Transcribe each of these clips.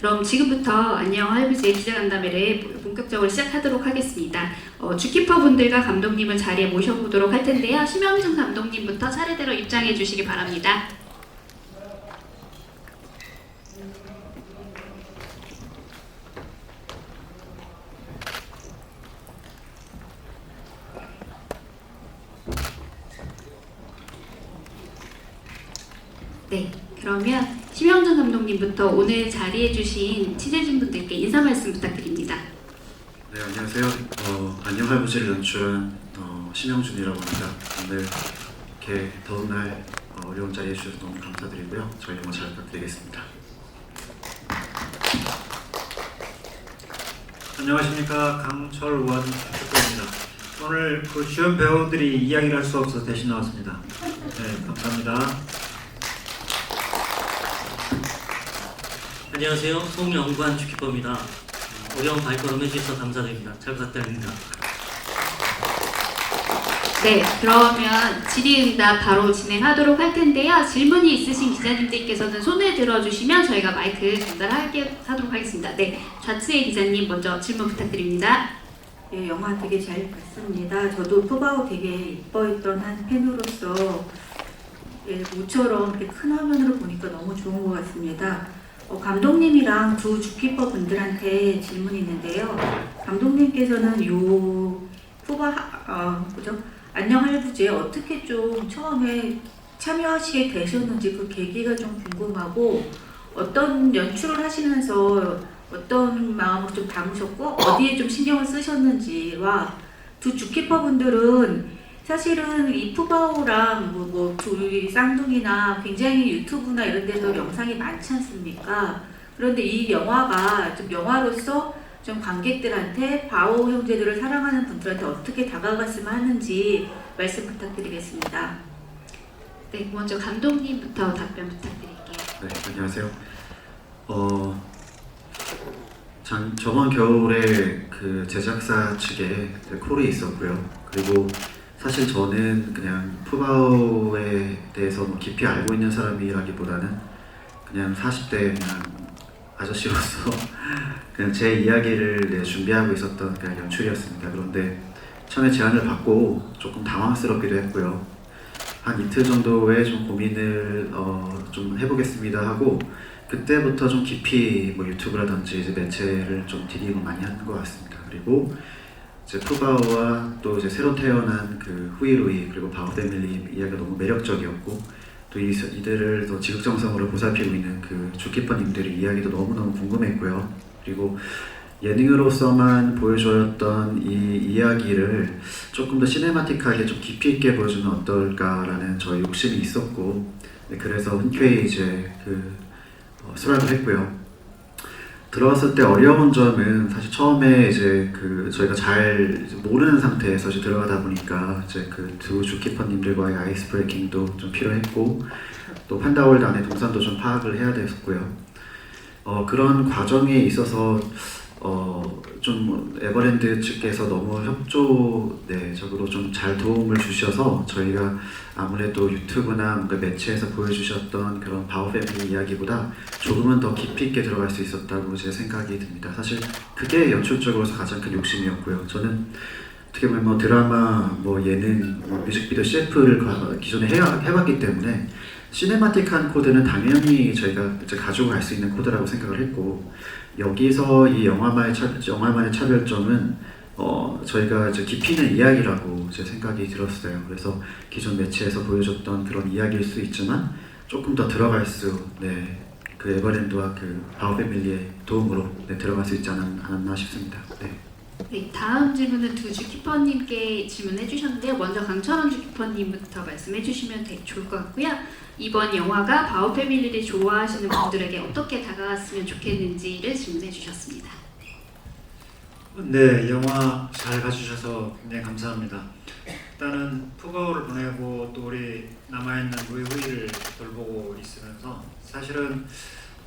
그럼 지금부터 안녕 할부지의 기자간담회를 본격적으로 시작하도록 하겠습니다. 주키퍼 분들과 감독님을 자리에 모셔보도록 할 텐데요. 심영준 감독님부터 차례대로 입장해 주시기 바랍니다. 네, 그러면 심영준 감독님부터 오늘 자리해 주신 취재진분들께 인사 말씀 부탁드립니다. 네, 안녕하세요. 안녕 할부지를 연출한 심영준이라고 합니다. 오늘 이렇게 더운 날 어려운 자리에 주셔서 너무 감사드리고요. 저희 영화 잘 부탁드리겠습니다. 안녕하십니까, 강철원 축구입니다. 오늘 그 주연 배우들이 이야기를 할 수 없어서 대신 나왔습니다. 네, 감사합니다. 안녕하세요. 송영관 주키퍼입니다. 어려운 발걸음 해주셔서 감사드립니다. 잘 부탁드립니다. 네, 그러면 질의응답 바로 진행하도록 할 텐데요. 질문이 있으신 기자님들께서는 손을 들어주시면 저희가 마이크 전달하도록 하겠습니다. 네, 좌측의 기자님 먼저 질문 부탁드립니다. 예, 영화 되게 잘 봤습니다. 저도 푸바오 되게 이뻐했던 한 팬으로서 모처럼 이렇게 큰 화면으로 보니까 너무 좋은 것 같습니다. 감독님이랑 두 주키퍼 분들한테 질문이 있는데요. 감독님께서는 요 안녕 할부지에 어떻게 좀 처음에 참여하시게 되셨는지 그 계기가 좀 궁금하고, 어떤 연출을 하시면서 어떤 마음으로 좀 담으셨고 어디에 좀 신경을 쓰셨는지와, 두 주키퍼 분들은 사실은 이 푸바오랑 둘이 쌍둥이나 굉장히 유튜브나 이런 데서 영상이 많지 않습니까? 그런데 이 영화가 좀 영화로서 좀 관객들한테 바오 형제들을 사랑하는 분들한테 어떻게 다가갔으면 하는지 말씀 부탁드리겠습니다. 네, 먼저 감독님부터 답변 부탁드릴게요. 네, 안녕하세요. 저번 겨울에 그 제작사 측에 콜이 있었고요. 그리고 사실 저는 그냥 푸바오에 대해서 뭐 깊이 알고 있는 사람이라기보다는 그냥 40대 그냥 아저씨로서 그냥 제 이야기를 준비하고 있었던 그냥 연출이었습니다. 그런데 처음에 제안을 받고 조금 당황스럽기도 했고요. 한 이틀 정도의 좀 고민을 좀 해보겠습니다 하고, 그때부터 좀 깊이 뭐 유튜브라든지 이제 매체를 좀 디깅을 많이 하는 것 같습니다. 그리고 이제 푸바오와 또 이제 새로 태어난 그 후이루이, 그리고 바오 패밀리 이야기가 너무 매력적이었고, 또 이들을 더 지극정성으로 보살피고 있는 그 주키퍼님들의 이야기도 너무너무 궁금했고요. 그리고 예능으로서만 보여줬던 이 이야기를 조금 더 시네마틱하게 좀 깊이 있게 보여주면 어떨까라는 저희 욕심이 있었고, 그래서 흔쾌히 이제 수락을 했고요. 들어왔을 때 어려운 점은 사실 처음에 이제 저희가 잘 모르는 상태에서 이제 들어가다 보니까 이제 그 두 주키퍼님들과의 아이스 브레이킹도 좀 필요했고, 또 판다월드 안에 동선도 좀 파악을 해야 됐었고요. 그런 과정에 있어서 좀 에버랜드 측에서 너무 협조적으로 좀 잘 도움을 주셔서 저희가 아무래도 유튜브나 뭔가 매체에서 보여주셨던 그런 바오 패밀리 이야기보다 조금은 더 깊이 있게 들어갈 수 있었다고 제 생각이 듭니다. 사실 그게 연출적으로서 가장 큰 욕심이었고요. 저는 어떻게 보면 뭐 드라마, 뭐 예능, 뭐 뮤직비디오 CF를 기존에 해봤기 때문에 시네마틱한 코드는 당연히 저희가 이제 가지고 갈 수 있는 코드라고 생각을 했고, 여기서 이 영화만의 차별점은 저희가 이제 깊이 있는 이야기라고 제 생각이 들었어요. 그래서 기존 매체에서 보여줬던 그런 이야기일 수 있지만 조금 더 들어갈 그 에버랜드와 그 바오 패밀리의 도움으로 들어갈 수 있지 않았나 싶습니다. 네. 네, 다음 질문은 두 주키퍼님께 질문해 주셨는데요. 먼저 강철원 주키퍼님부터 말씀해 주시면 좋을 것 같고요. 이번 영화가 바오 패밀리를 좋아하시는 분들에게 어떻게 다가갔으면 좋겠는지를 질문해 주셨습니다. 네, 영화 잘 봐주셔서 굉장히 감사합니다. 일단은 푸바오를 보내고 또 우리 남아있는 우리 후이를 돌보고 있으면서 사실은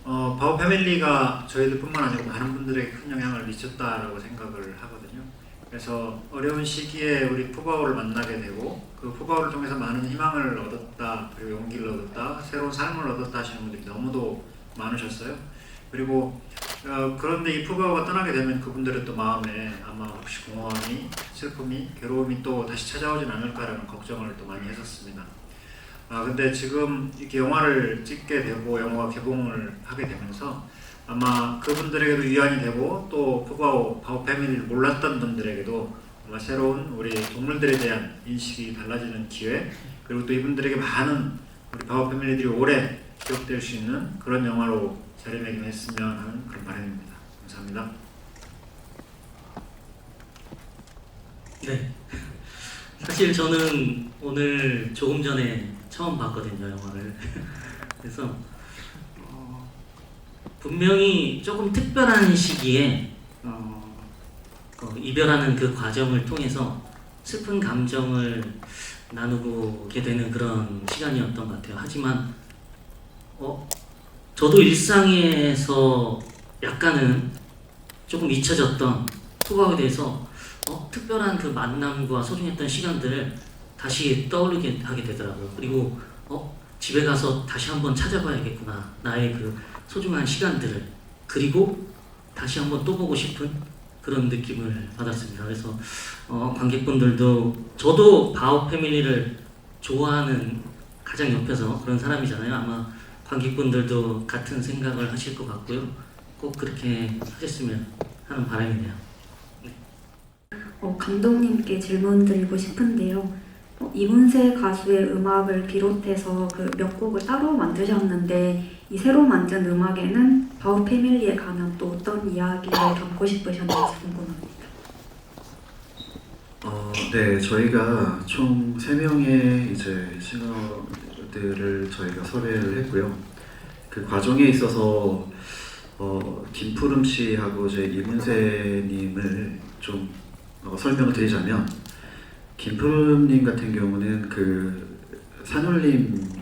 바오 패밀리가 저희들뿐만 아니고 많은 분들에게 큰 영향을 미쳤다라고 생각을 하거든요. 그래서 어려운 시기에 우리 푸바오를 만나게 되고, 그 푸바오를 통해서 많은 희망을 얻었다, 그리고 용기를 얻었다, 새로운 삶을 얻었다 하시는 분들이 너무도 많으셨어요. 그리고 그런데 이 푸바오가 떠나게 되면 그분들의 또 마음에 아마 혹시 공허함이, 슬픔이, 괴로움이 또 다시 찾아오진 않을까라는 걱정을 또 많이 했었습니다. 근데 지금 이렇게 영화를 찍게 되고 영화가 개봉을 하게 되면서 아마 그분들에게도 위안이 되고 또 푸바오 패밀리를 몰랐던 분들에게도 아마 새로운 우리 동물들에 대한 인식이 달라지는 기회, 그리고 또 이분들에게 많은 우리 파워 패밀리들이 오래 기억될 수 있는 그런 영화로 자리매김했으면 하는 그런 바람입니다. 감사합니다. 네. 사실 저는 오늘 조금 전에 처음 봤거든요, 영화를. 그래서 분명히 조금 특별한 시기에 이별하는 그 과정을 통해서 슬픈 감정을 나누게 되는 그런 시간이었던 것 같아요. 하지만 저도 일상에서 약간은 조금 잊혀졌던 푸바오에 대해서 특별한 그 만남과 소중했던 시간들을 다시 떠오르게 하게 되더라고요. 그리고 집에 가서 다시 한번 찾아봐야겠구나, 나의 그 소중한 시간들을. 그리고 다시 한번 또 보고 싶은 그런 느낌을 받았습니다. 그래서 관객분들도, 저도 바오 패밀리를 좋아하는 가장 옆에서 그런 사람이잖아요. 아마 관객분들도 같은 생각을 하실 것 같고요. 꼭 그렇게 하셨으면 하는 바람이네요. 감독님께 질문 드리고 싶은데요. 이문세 가수의 음악을 비롯해서 그 몇 곡을 따로 만드셨는데 이 새로 만든 음악에는 바오 패밀리에 관한 또 어떤 이야기를 담고 싶으셨는지 궁금합니다. 네, 저희가 총 3명의 이제 싱어들을 저희가 섭외를 했고요. 그 과정에 있어서 김푸름 씨하고 이제 이문세님을 좀 설명을 드리자면, 김푸름님 같은 경우는 그 산울림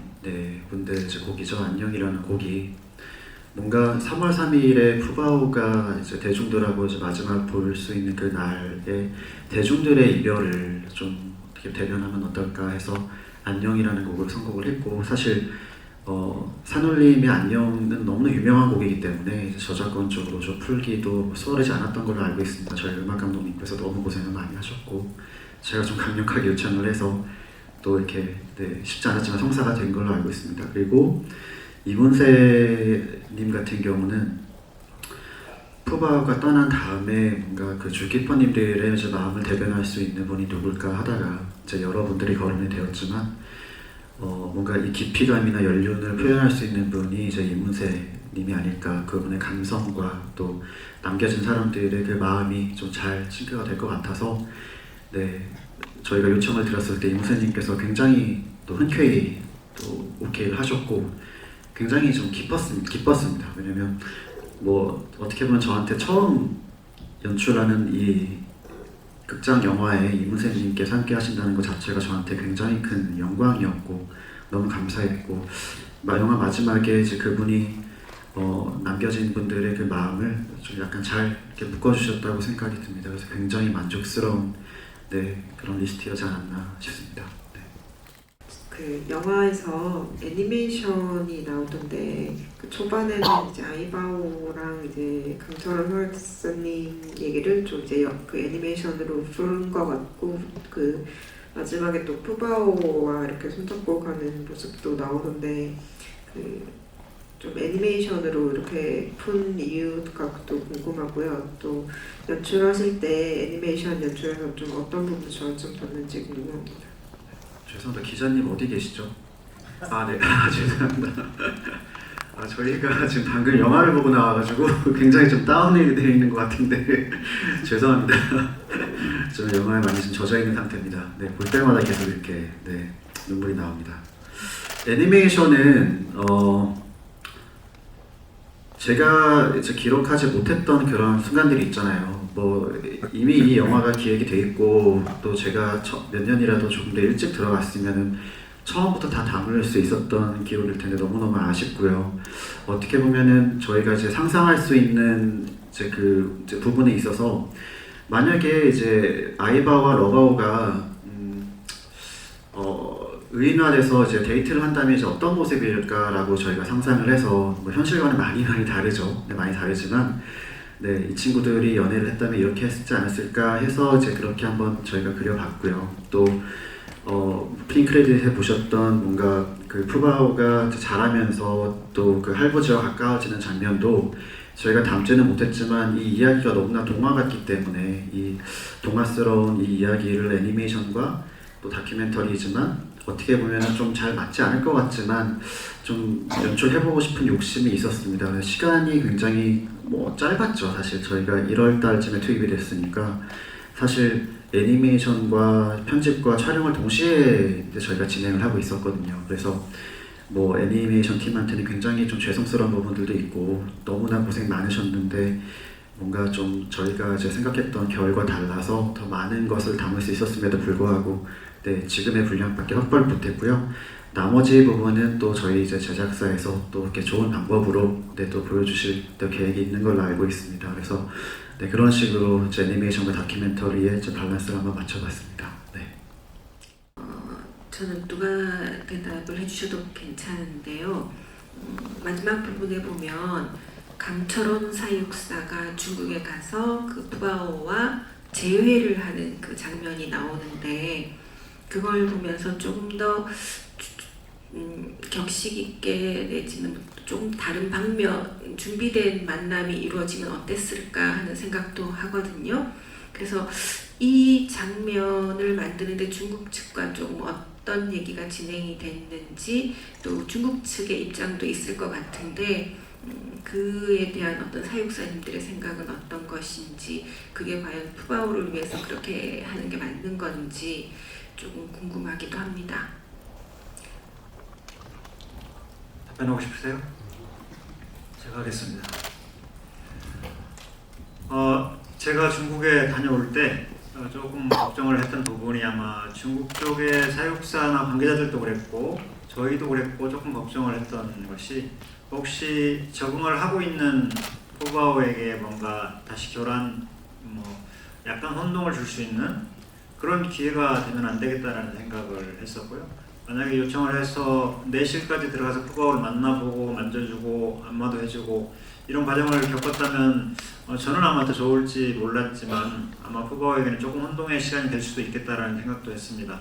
분들 이제 곡이죠. 안녕이라는 곡이 뭔가 3월 3일에 푸바오가 이제 대중들하고 이제 마지막 볼 수 있는 그 날에 대중들의 이별을 좀 어떻게 대변하면 어떨까 해서 안녕이라는 곡을 선곡을 했고, 사실 산울림의 안녕은 너무나 유명한 곡이기 때문에 이제 저작권적으로 좀 풀기도 수월하지 않았던 걸로 알고 있습니다. 저희 음악 감독님께서 너무 고생을 많이 하셨고, 제가 좀 강력하게 요청을 해서 또 이렇게 쉽지 않았지만 성사가 된 걸로 알고 있습니다. 그리고 이문세님 같은 경우는 푸바오가 떠난 다음에 뭔가 그 주키퍼님들의 이제 마음을 대변할 수 있는 분이 누굴까 하다가 이제 여러분들이 거론이 되었지만 뭔가 이 깊이감이나 연륜을 표현할 수 있는 분이 이제 이문세님이 아닐까. 그분의 감성과 또 남겨진 사람들의 그 마음이 좀 잘 싱크가 될 것 같아서 저희가 요청을 드렸을 때 이문세님께서 굉장히 또 흔쾌히 또 오케이를 하셨고 굉장히 좀 기뻤습니다. 왜냐면 뭐 어떻게 보면 저한테 처음 연출하는 이 극장 영화에 이문세님께서 함께 하신다는 것 자체가 저한테 굉장히 큰 영광이었고 너무 감사했고, 영화 마지막에 이제 그분이 남겨진 분들의 그 마음을 좀 약간 잘 이렇게 묶어주셨다고 생각이 듭니다. 그래서 굉장히 만족스러운 그런 리스트였지 않았나 싶습니다. 그 영화에서 애니메이션이 나오던데 그 초반에는 이제 아이바오랑 이제 강철원 헐스님 얘기를 좀 이제 그 애니메이션으로 부른 것 같고, 그 마지막에 또 푸바오와 이렇게 손잡고 가는 모습도 나오는데 그 좀 애니메이션으로 이렇게 푼 이유가 또 궁금하고요. 또 연출하실 때 애니메이션 연출에서 좀 어떤 부분 중점뒀는지 궁금합니다. 죄송합니다. 기자님 어디 계시죠? 네. 죄송합니다. 저희가 지금 방금 영화를 보고 나와가지고 굉장히 좀 다운이 되어 있는 것 같은데 죄송합니다. 좀 영화에 많이 좀 젖어 있는 상태입니다. 볼 때마다 계속 이렇게 눈물이 나옵니다. 애니메이션은 제가 이제 기록하지 못했던 그런 순간들이 있잖아요. 뭐 이미 이 영화가 기획이 돼 있고 또 제가 몇 년이라도 조금 더 일찍 들어갔으면은 처음부터 다 담을 수 있었던 기록일 텐데 너무너무 아쉽고요. 어떻게 보면은 저희가 이제 상상할 수 있는 이제 이제 부분에 있어서 만약에 이제 아이바오와 러바오가 의인화돼서 이제 데이트를 한다면 이제 어떤 모습일까라고 저희가 상상을 해서 뭐 현실과는 많이 다르죠. 네, 많이 다르지만 네, 이 친구들이 연애를 했다면 이렇게 했지 않았을까 해서 이제 그렇게 한번 저희가 그려봤고요. 또 핑크레딧에 보셨던 뭔가 그 푸바오가 자라면서 또 그 할아버지와 가까워지는 장면도 저희가 담지는 못했지만 이 이야기가 너무나 동화 같기 때문에 이 동화스러운 이 이야기를 애니메이션과 또 다큐멘터리지만 어떻게 보면 좀 잘 맞지 않을 것 같지만 좀 연출해보고 싶은 욕심이 있었습니다. 그래서 시간이 굉장히 뭐 짧았죠. 사실 저희가 1월 달쯤에 투입이 됐으니까 사실 애니메이션과 편집과 촬영을 동시에 이제 저희가 진행을 하고 있었거든요. 그래서 뭐 애니메이션 팀한테는 굉장히 좀 죄송스러운 부분들도 있고 너무나 고생 많으셨는데 뭔가 좀 저희가 이제 생각했던 결과 달라서 더 많은 것을 담을 수 있었음에도 불구하고 네, 지금의 분량밖에 확보를 못했고요. 나머지 부분은 또 저희 이제 제작사에서 또 이렇게 좋은 방법으로 네, 또 보여주실 또 계획이 있는 걸로 알고 있습니다. 그래서 네, 그런 식으로 이제 애니메이션과 다큐멘터리의 이제 밸런스를 한번 맞춰봤습니다. 네. 저는 누가 대답을 해주셔도 괜찮은데요. 마지막 부분에 보면 강철원 사육사가 중국에 가서 그 푸바오와 재회를 하는 그 장면이 나오는데 그걸 보면서 조금 더 격식 있게 내지는 조금 다른 방면 준비된 만남이 이루어지면 어땠을까 하는 생각도 하거든요. 그래서 이 장면을 만드는데 중국 측과 좀 어떤 얘기가 진행이 됐는지 또 중국 측의 입장도 있을 것 같은데 그에 대한 어떤 사육사님들의 생각은 어떤 것인지 그게 과연 푸바오를 위해서 그렇게 하는 게 맞는 건지 조금 궁금하기도 합니다. 답변하고 싶으세요? 제가 하겠습니다. 제가 중국에 다녀올 때 조금 걱정을 했던 부분이 아마 중국 쪽의 사육사나 관계자들도 그랬고 저희도 그랬고 조금 걱정을 했던 것이 혹시 적응을 하고 있는 푸바오에게 뭔가 다시 교란 약간 혼동을 줄 수 있는 그런 기회가 되면 안 되겠다라는 생각을 했었고요. 만약에 요청을 해서 내실까지 들어가서 푸바오를 만나보고 만져주고 안마도 해주고 이런 과정을 겪었다면 저는 아마 더 좋을지 몰랐지만 아마 푸바오에게는 조금 혼동의 시간이 될 수도 있겠다라는 생각도 했습니다.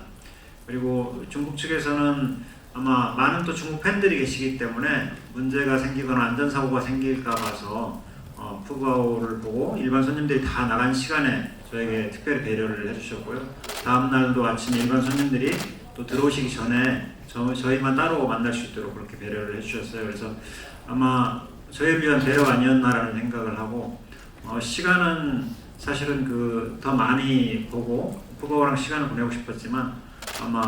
그리고 중국 측에서는 아마 많은 또 중국 팬들이 계시기 때문에 문제가 생기거나 안전사고가 생길까 봐서 푸바오를 보고 일반 손님들이 다 나간 시간에 저에게 특별히 배려를 해주셨고요. 다음 날도 아침에 일반 손님들이 또 들어오시기 전에 저희만 따로 만날 수 있도록 그렇게 배려를 해주셨어요. 그래서 아마 저희를 위한 배려가 아니었나라는 생각을 하고 시간은 사실은 더 많이 보고 푸바오랑 시간을 보내고 싶었지만 아마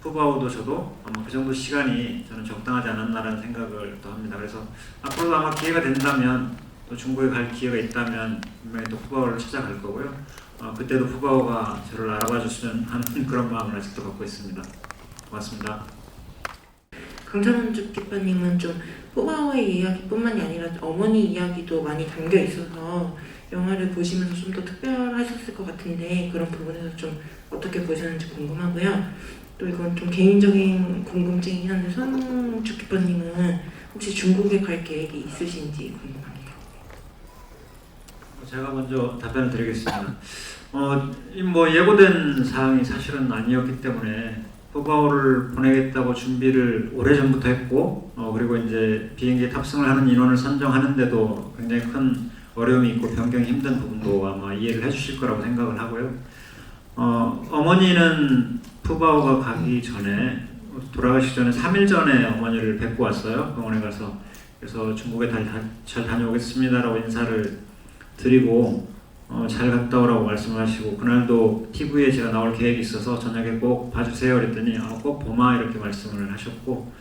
푸바오도 저도 아마 그 정도 시간이 저는 적당하지 않았나라는 생각을 또 합니다. 그래서 앞으로도 아마 기회가 된다면 또 중국에 갈 기회가 있다면 분명히 또 푸바오를 찾아갈 거고요. 그때도 푸바오가 저를 알아봐 줬으면 하는 그런 마음을 아직도 갖고 있습니다. 고맙습니다. 강찬원 주키퍼님은 좀 푸바오의 이야기뿐만이 아니라 어머니 이야기도 많이 담겨 있어서 영화를 보시면서 좀 더 특별하셨을 것 같은데 그런 부분에서 좀 어떻게 보시는지 궁금하고요. 또 이건 좀 개인적인 궁금증이긴 한데 선 주키퍼님은 혹시 중국에 갈 계획이 있으신지 궁금합니다. 제가 먼저 답변을 드리겠습니다. 예고된 사항이 사실은 아니었기 때문에 푸바오를 보내겠다고 준비를 오래전부터 했고 그리고 이제 비행기에 탑승을 하는 인원을 선정하는데도 굉장히 큰 어려움이 있고 변경이 힘든 부분도 아마 이해를 해주실 거라고 생각을 하고요. 어머니는 푸바오가 가기 전에 돌아가시기 전에 3일 전에 어머니를 뵙고 왔어요. 병원에 가서. 그래서 중국에 잘 다녀오겠습니다라고 인사를 드리고 잘 갔다 오라고 말씀을 하시고 그날도 TV에 제가 나올 계획이 있어서 저녁에 꼭 봐주세요 그랬더니 꼭 보마 이렇게 말씀을 하셨고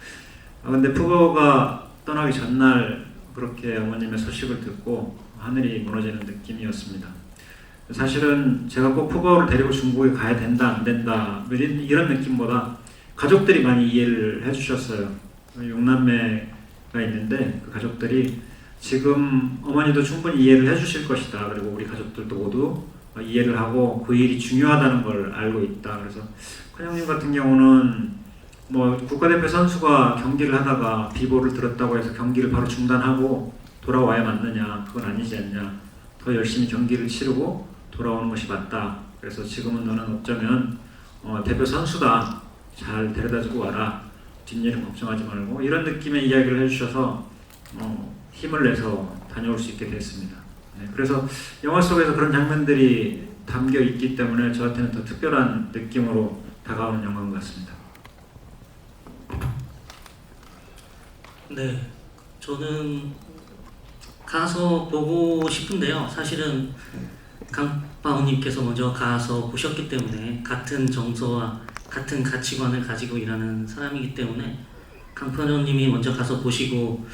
근데 푸바오가 떠나기 전날 그렇게 어머님의 소식을 듣고 하늘이 무너지는 느낌이었습니다. 사실은 제가 꼭 푸바오를 데리고 중국에 가야 된다 안 된다 이런 느낌보다 가족들이 많이 이해를 해주셨어요. 6남매가 있는데 그 가족들이 지금 어머니도 충분히 이해를 해주실 것이다. 그리고 우리 가족들도 모두 이해를 하고 그 일이 중요하다는 걸 알고 있다. 그래서 큰형님 같은 경우는 뭐 국가대표 선수가 경기를 하다가 비보를 들었다고 해서 경기를 바로 중단하고 돌아와야 맞느냐? 그건 아니지 않냐? 더 열심히 경기를 치르고 돌아오는 것이 맞다. 그래서 지금은 너는 어쩌면 대표 선수다. 잘 데려다주고 와라. 뒷일은 걱정하지 말고 이런 느낌의 이야기를 해주셔서 힘을 내서 다녀올 수 있게 됐습니다. 네, 그래서 영화 속에서 그런 장면들이 담겨 있기 때문에 저한테는 더 특별한 느낌으로 다가오는 영화인 것 같습니다. 네, 저는 가서 보고 싶은데요. 사실은 강바오님께서 먼저 가서 보셨기 때문에 같은 정서와 같은 가치관을 가지고 일하는 사람이기 때문에 강파원님이 먼저 가서 보시고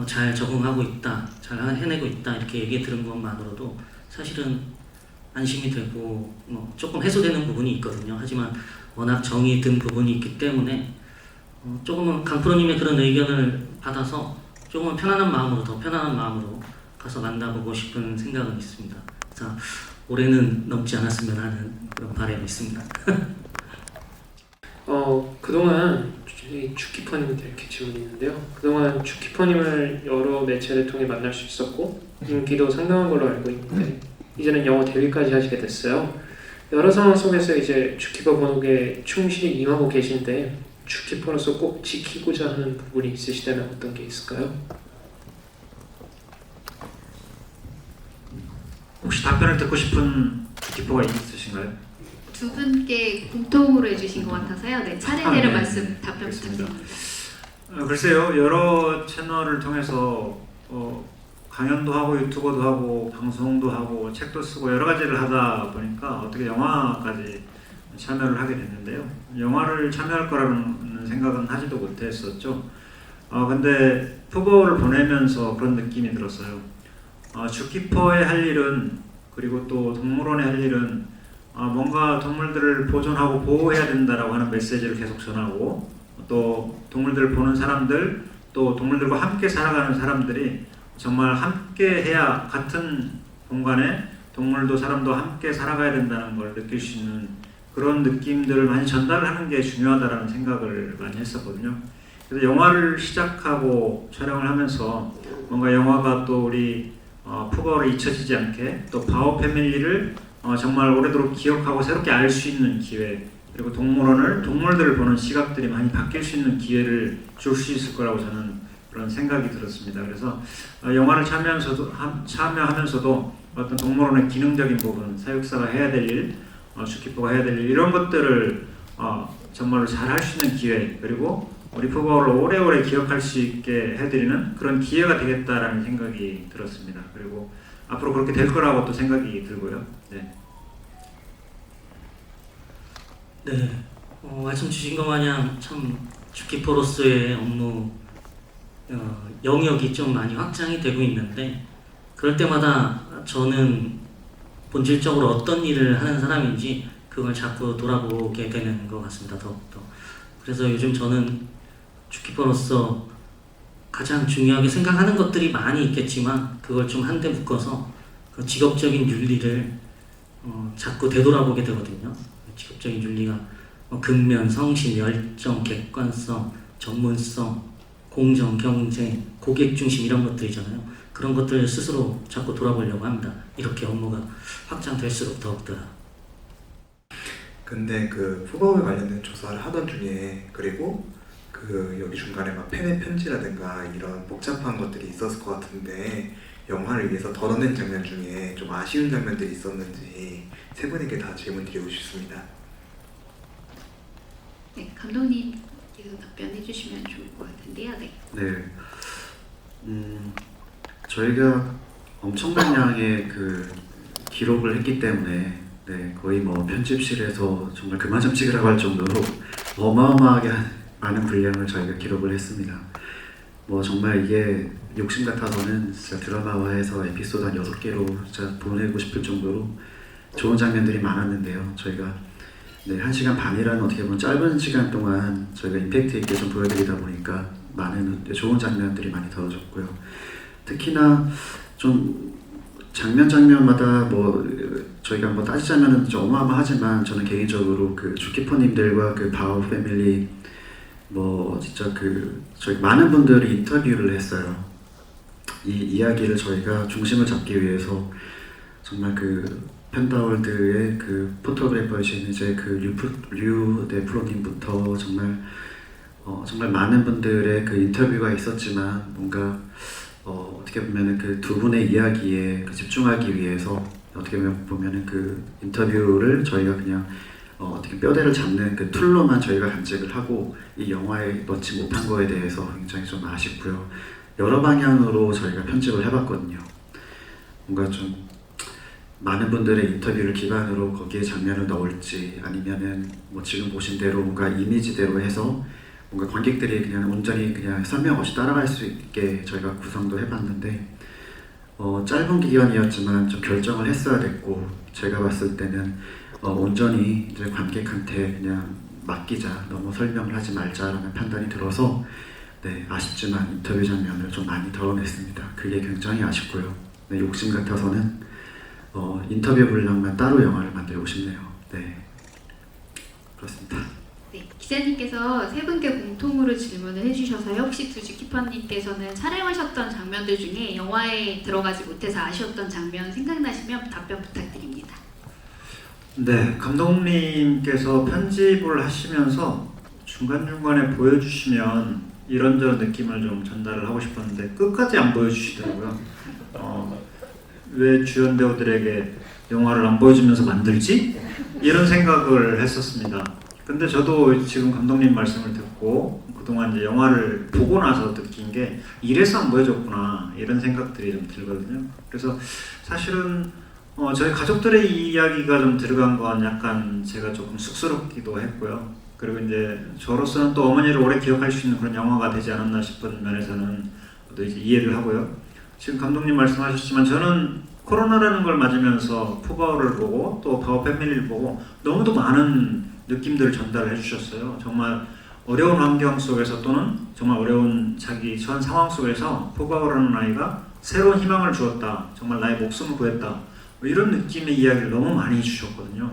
잘 적응하고 있다, 잘 해내고 있다 이렇게 얘기 들은 것만으로도 사실은 안심이 되고 조금 해소되는 부분이 있거든요. 하지만 워낙 정이 든 부분이 있기 때문에 조금은 강프로님의 그런 의견을 받아서 조금은 편안한 마음으로 더 편안한 마음으로 가서 만나보고 싶은 생각은 있습니다. 자, 올해는 넘지 않았으면 하는 그런 바람이 있습니다. 그동안 주키퍼님한테 이렇게 질문이 있는데요. 그동안 주키퍼님을 여러 매체를 통해 만날 수 있었고 인기도 상당한 걸로 알고 있는데 이제는 영어 데뷔까지 하시게 됐어요. 여러 상황 속에서 이제 주키퍼 번호에 충실히 임하고 계신데 주키퍼로서 꼭 지키고자 하는 부분이 있으시다면 어떤 게 있을까요? 혹시 답변을 듣고 싶은 주키퍼가 있으신가요? 두 분께 공통으로 해주신 것 같아서요. 네, 차례대로 네. 말씀 답변 그렇습니다. 부탁드립니다. 글쎄요, 여러 채널을 통해서 강연도 하고 유튜버도 하고 방송도 하고 책도 쓰고 여러 가지를 하다 보니까 어떻게 영화까지 참여를 하게 됐는데요. 영화를 참여할 거라는 생각은 하지도 못했었죠. 근데 푸버를 보내면서 그런 느낌이 들었어요. 주키퍼의 할 일은 그리고 또 동물원의 할 일은 뭔가 동물들을 보존하고 보호해야 된다라고 하는 메시지를 계속 전하고 또 동물들을 보는 사람들 또 동물들과 함께 살아가는 사람들이 정말 함께 해야 같은 공간에 동물도 사람도 함께 살아가야 된다는 걸 느낄 수 있는 그런 느낌들을 많이 전달하는 게 중요하다라는 생각을 많이 했었거든요. 그래서 영화를 시작하고 촬영을 하면서 뭔가 영화가 또 우리 푸바오를 잊혀지지 않게 또 바오 패밀리를 정말 오래도록 기억하고 새롭게 알 수 있는 기회 그리고 동물들을 보는 시각들이 많이 바뀔 수 있는 기회를 줄 수 있을 거라고 저는 그런 생각이 들었습니다. 그래서 영화를 참여하면서도 어떤 동물원의 기능적인 부분, 사육사가 해야 될 일, 주키퍼가 해야 될 일 이런 것들을 정말로 잘 할 수 있는 기회 그리고 우리 푸바오를 오래오래 기억할 수 있게 해드리는 그런 기회가 되겠다라는 생각이 들었습니다. 그리고 앞으로 그렇게 될 거라고 또 생각이 들고요. 네. 네, 말씀 주신 것 마냥 참 주키퍼로서의 업무 영역이 좀 많이 확장이 되고 있는데 그럴 때마다 저는 본질적으로 어떤 일을 하는 사람인지 그걸 자꾸 돌아보게 되는 것 같습니다. 더욱더. 그래서 요즘 저는 주키퍼로서 가장 중요하게 생각하는 것들이 많이 있겠지만 그걸 좀 한데 묶어서 그 직업적인 윤리를 자꾸 되돌아보게 되거든요. 직업적인 윤리가 근면, 성실, 열정, 객관성, 전문성, 공정, 경쟁, 고객 중심 이런 것들이잖아요. 그런 것들 스스로 자꾸 돌아보려고 합니다. 이렇게 업무가 확장될수록 더욱더. 근데 그 푸바오에 관련된 조사를 하던 중에 그리고 그 여기 중간에 막 팬의 편지라든가 이런 복잡한 것들이 있었을 것 같은데 영화를 위해서 덜어낸 장면 중에 좀 아쉬운 장면들이 있었는지 세 분에게 다 질문 드리고 싶습니다. 네, 감독님께서 답변해 주시면 좋을 것 같은데요. 네. 네. 저희가 엄청난 양의 그 기록을 했기 때문에 네, 거의 뭐 편집실에서 정말 그만점찍이라고 할 정도로 어마어마하게 많은 분량을 저희가 기록을 했습니다. 뭐 정말 이게 욕심 같아서는 진짜 드라마화해서 에피소드 한 6개로 진짜 보내고 싶을 정도로 좋은 장면들이 많았는데요. 저희가 네, 1시간 반이라는 어떻게 보면 짧은 시간 동안 저희가 임팩트 있게 좀 보여드리다 보니까 많은 좋은 장면들이 많이 더해졌고요. 특히나 좀 장면마다 뭐 저희가 뭐 따지자면은 좀 어마어마하지만 저는 개인적으로 그 주키퍼님들과 그 바오 패밀리 뭐 진짜 저희 많은 분들이 인터뷰를 했어요. 이 이야기를 저희가 중심을 잡기 위해서 정말 펜다월드의 포토그래퍼이신 이제 류 네프로님부터 정말 많은 분들의 인터뷰가 있었지만 뭔가 어떻게 보면은 두 분의 이야기에 집중하기 위해서 어떻게 보면은 인터뷰를 저희가 그냥 어떻게 뼈대를 잡는 툴로만 저희가 간직을 하고 이 영화에 넣지 못한 거에 대해서 굉장히 좀 아쉽고요. 여러 방향으로 저희가 편집을 해봤거든요. 뭔가 좀 많은 분들의 인터뷰를 기반으로 거기에 장면을 넣을지 아니면은 뭐 지금 보신 대로 뭔가 이미지대로 해서 뭔가 관객들이 그냥 온전히 그냥 설명 없이 따라갈 수 있게 저희가 구성도 해봤는데 짧은 기간이었지만 좀 결정을 했어야 됐고 제가 봤을 때는 온전히 이제 관객한테 그냥 맡기자, 너무 설명을 하지 말자라는 판단이 들어서 네, 아쉽지만 인터뷰 장면을 좀 많이 덜어냈습니다. 그게 굉장히 아쉽고요. 네, 욕심 같아서는 인터뷰 분량만 따로 영화를 만들고 싶네요. 네, 그렇습니다. 네, 기자님께서 세 분께 공통으로 질문을 해주셔서요. 혹시 두즈키퍼님께서는 촬영하셨던 장면들 중에 영화에 들어가지 못해서 아쉬웠던 장면 생각나시면 답변 부탁드립니다. 네, 감독님께서 편집을 하시면서 중간중간에 보여주시면 이런저런 느낌을 좀 전달을 하고 싶었는데 끝까지 안 보여주시더라고요. 왜 주연 배우들에게 영화를 안 보여주면서 만들지? 이런 생각을 했었습니다. 근데 저도 지금 감독님 말씀을 듣고 그동안 이제 영화를 보고 나서 느낀 게 이래서 안 보여줬구나 이런 생각들이 좀 들거든요. 그래서 사실은 저희 가족들의 이야기가 좀 들어간 건 약간 제가 조금 쑥스럽기도 했고요. 그리고 이제 저로서는 또 어머니를 오래 기억할 수 있는 그런 영화가 되지 않았나 싶은 면에서는 또 이제 이해를 하고요. 지금 감독님 말씀하셨지만 저는 코로나라는 걸 맞으면서 푸바오를 보고 또 바오 패밀리를 보고 너무도 많은 느낌들을 전달해 주셨어요. 정말 어려운 환경 속에서 또는 정말 어려운 자기 처한 상황 속에서 푸바오라는 아이가 새로운 희망을 주었다. 정말 나의 목숨을 구했다. 뭐 이런 느낌의 이야기를 너무 많이 해주셨거든요.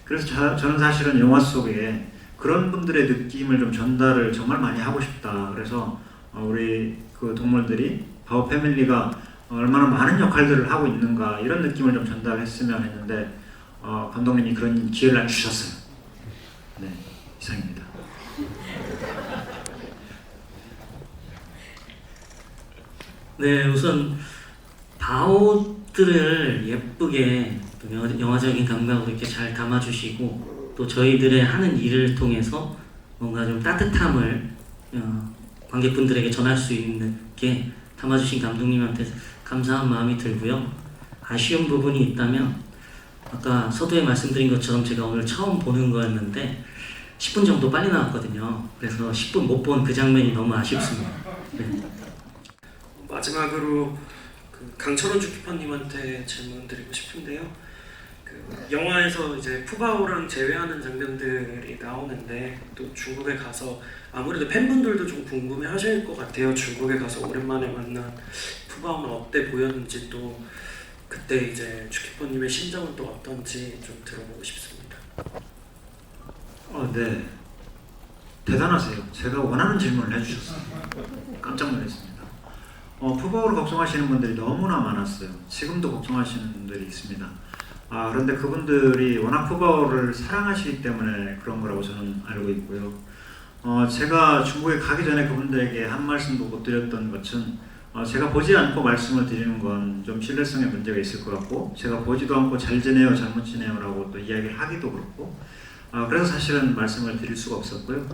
그래서 저는 사실은 영화 속에 그런 분들의 느낌을 좀 전달을 정말 많이 하고 싶다. 그래서 우리 동물들이 바오 패밀리가 얼마나 많은 역할들을 하고 있는가 이런 느낌을 좀 전달했으면 했는데 감독님이 그런 기회를 안 주셨어요. 네, 이상입니다. 네, 우선 바오들을 예쁘게 또 영화적인 감각으로 이렇게 잘 담아주시고 또 저희들의 하는 일을 통해서 뭔가 좀 따뜻함을 관객분들에게 전할 수 있게 담아주신 감독님한테 감사한 마음이 들고요. 아쉬운 부분이 있다면 아까 서두에 말씀드린 것처럼 제가 오늘 처음 보는 거였는데 10분 정도 빨리 나왔거든요. 그래서 10분 못 본 그 장면이 너무 아쉽습니다. 네. 마지막으로 강철원 주키퍼님한테 질문드리고 싶은데요. 영화에서 이제 푸바오랑 재회하는 장면들이 나오는데 또 중국에 가서 아무래도 팬분들도 좀 궁금해하실 것 같아요. 중국에 가서 오랜만에 만난 푸바오는 어때 보였는지 또 그때 이제 주키퍼님의 심정은 또 어떤지 좀 들어보고 싶습니다. 네, 대단하세요. 제가 원하는 질문을 해주셨어요. 깜짝 놀랐습니다. 푸바오를 걱정하시는 분들이 너무나 많았어요. 지금도 걱정하시는 분들이 있습니다. 그런데 그분들이 워낙 푸바오를 사랑하시기 때문에 그런 거라고 저는 알고 있고요. 제가 중국에 가기 전에 그분들에게 한 말씀도 못 드렸던 것은 제가 보지 않고 말씀을 드리는 건 좀 신뢰성에 문제가 있을 것 같고 제가 보지도 않고 잘 지내요, 잘못 지내요 라고 또 이야기를 하기도 그렇고 그래서 사실은 말씀을 드릴 수가 없었고요.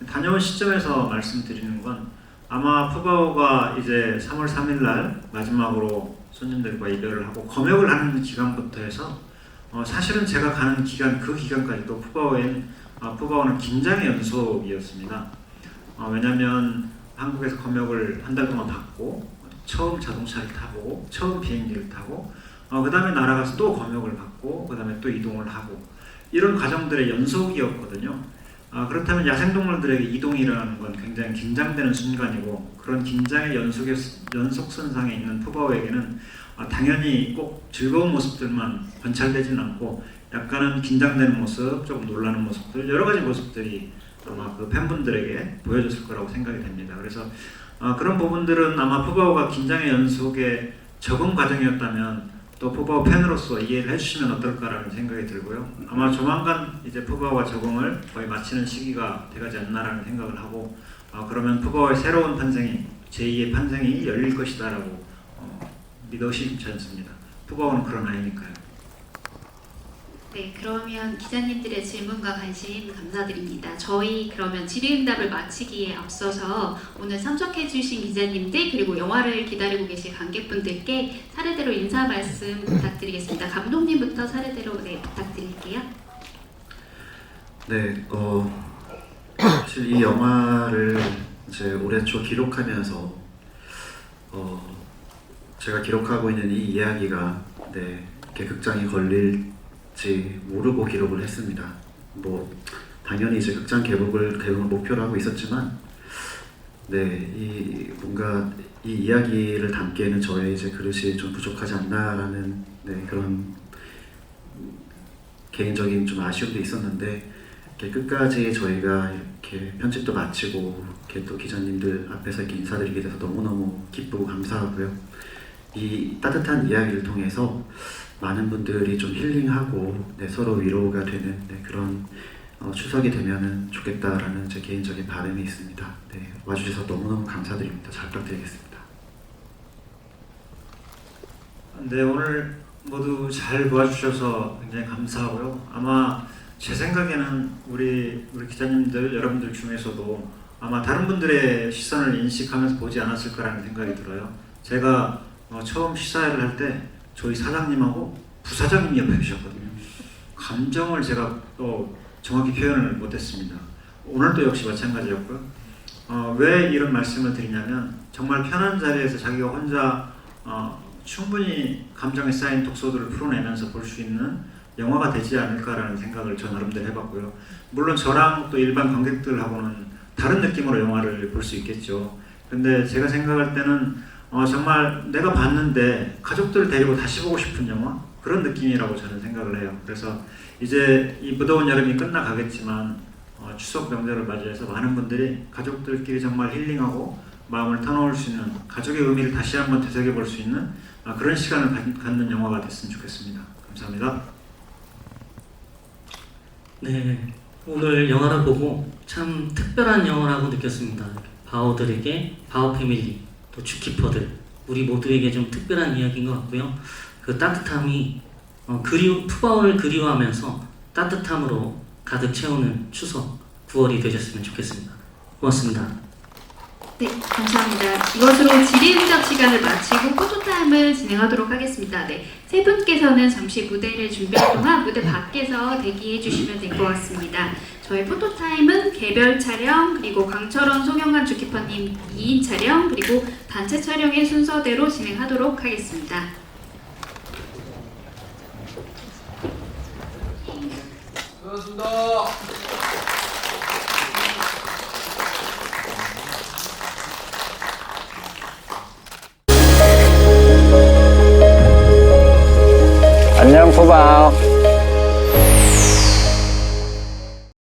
다녀온 시점에서 말씀드리는 건 아마 푸바오가 이제 3월 3일 날 마지막으로 손님들과 이별을 하고 검역을 하는 기간부터 해서 사실은 제가 가는 기간 그 기간까지도 푸바오는 긴장의 연속이었습니다. 왜냐하면 한국에서 검역을 한 달 동안 받고 처음 자동차를 타고 처음 비행기를 타고 그 다음에 날아가서 또 검역을 받고 그 다음에 또 이동을 하고 이런 과정들의 연속이었거든요. 그렇다면 야생동물들에게 이동이라는 건 굉장히 긴장되는 순간이고 그런 긴장의 연속선상에 있는 푸바오에게는 당연히 꼭 즐거운 모습들만 관찰되지는 않고 약간은 긴장되는 모습, 조금 놀라는 모습들, 여러 가지 모습들이 아마 그 팬분들에게 보여줬을 거라고 생각이 됩니다. 그래서 그런 부분들은 아마 푸바오가 긴장의 연속의 적응 과정이었다면 또 푸바오 팬으로서 이해를 해주시면 어떨까라는 생각이 들고요. 아마 조만간 이제 푸바오가 적응을 거의 마치는 시기가 돼가지 않나라는 생각을 하고 그러면 푸바오의 새로운 판생이 제2의 판생이 열릴 것이다라고 믿으시지 않습니다. 푸바오는 그런 아이니까요. 네, 그러면 기자님들의 질문과 관심 감사드립니다. 저희 그러면 질의응답을 마치기에 앞서서 오늘 참석해주신 기자님들 그리고 영화를 기다리고 계신 관객분들께 차례대로 인사 말씀 부탁드리겠습니다. 감독님부터 차례대로 부탁드릴게요. 네, 사실 이 영화를 이제 올해 초 기록하면서 제가 기록하고 있는 이 이야기가 이렇게 극장에 걸릴지 모르고 기록을 했습니다. 뭐 당연히 이제 극장 개봉을 목표로 하고 있었지만, 이 뭔가 이 이야기를 담기에는 저의 이제 그릇이 좀 부족하지 않나라는 그런 개인적인 좀 아쉬움도 있었는데, 이렇게 끝까지 저희가 이렇게 편집도 마치고 이렇게 또 기자님들 앞에서 이렇게 인사드리게 돼서 너무너무 기쁘고 감사하고요. 이 따뜻한 이야기를 통해서 많은 분들이 좀 힐링하고 서로 위로가 되는 그런 추석이 되면은 좋겠다라는 제 개인적인 바람이 있습니다. 와주셔서 너무너무 감사드립니다. 잘 부탁드리겠습니다. 네, 오늘 모두 잘 도와주셔서 굉장히 감사하고요. 아마 제 생각에는 우리 기자님들 여러분들 중에서도 아마 다른 분들의 시선을 인식하면서 보지 않았을 거라는 생각이 들어요. 제가 처음 시사회를 할 때 저희 사장님하고 부사장님이 옆에 계셨거든요. 감정을 제가 또 정확히 표현을 못했습니다. 오늘도 역시 마찬가지였고요. 왜 이런 말씀을 드리냐면 정말 편한 자리에서 자기가 혼자 충분히 감정에 쌓인 독소들을 풀어내면서 볼 수 있는 영화가 되지 않을까라는 생각을 저 나름대로 해봤고요. 물론 저랑 또 일반 관객들하고는 다른 느낌으로 영화를 볼 수 있겠죠. 근데 제가 생각할 때는 정말 내가 봤는데 가족들을 데리고 다시 보고 싶은 영화? 그런 느낌이라고 저는 생각을 해요. 그래서 이제 이 무더운 여름이 끝나가겠지만 추석 명절을 맞이해서 많은 분들이 가족들끼리 정말 힐링하고 마음을 터놓을 수 있는 가족의 의미를 다시 한번 되새겨 볼 수 있는 그런 시간을 갖는 영화가 됐으면 좋겠습니다. 감사합니다. 네, 오늘 영화를 보고 참 특별한 영화라고 느꼈습니다. 바오들에게, 바오 패밀리, 또 주키퍼들, 우리 모두에게 좀 특별한 이야기인 것 같고요. 그 따뜻함이 푸바오를 그리워하면서 따뜻함으로 가득 채우는 추석 9월이 되셨으면 좋겠습니다. 고맙습니다. 네, 감사합니다. 이것으로 질의응답 시간을 마치고 포토타임을 진행하도록 하겠습니다. 세 분께서는 잠시 무대를 준비할 동안 무대 밖에서 대기해 주시면 될 것 같습니다. 저희 포토타임은 개별 촬영, 그리고 강철원, 송영관 주키퍼님 2인 촬영, 그리고 단체 촬영의 순서대로 진행하도록 하겠습니다. 수고하셨습니다. 안녕 푸바오.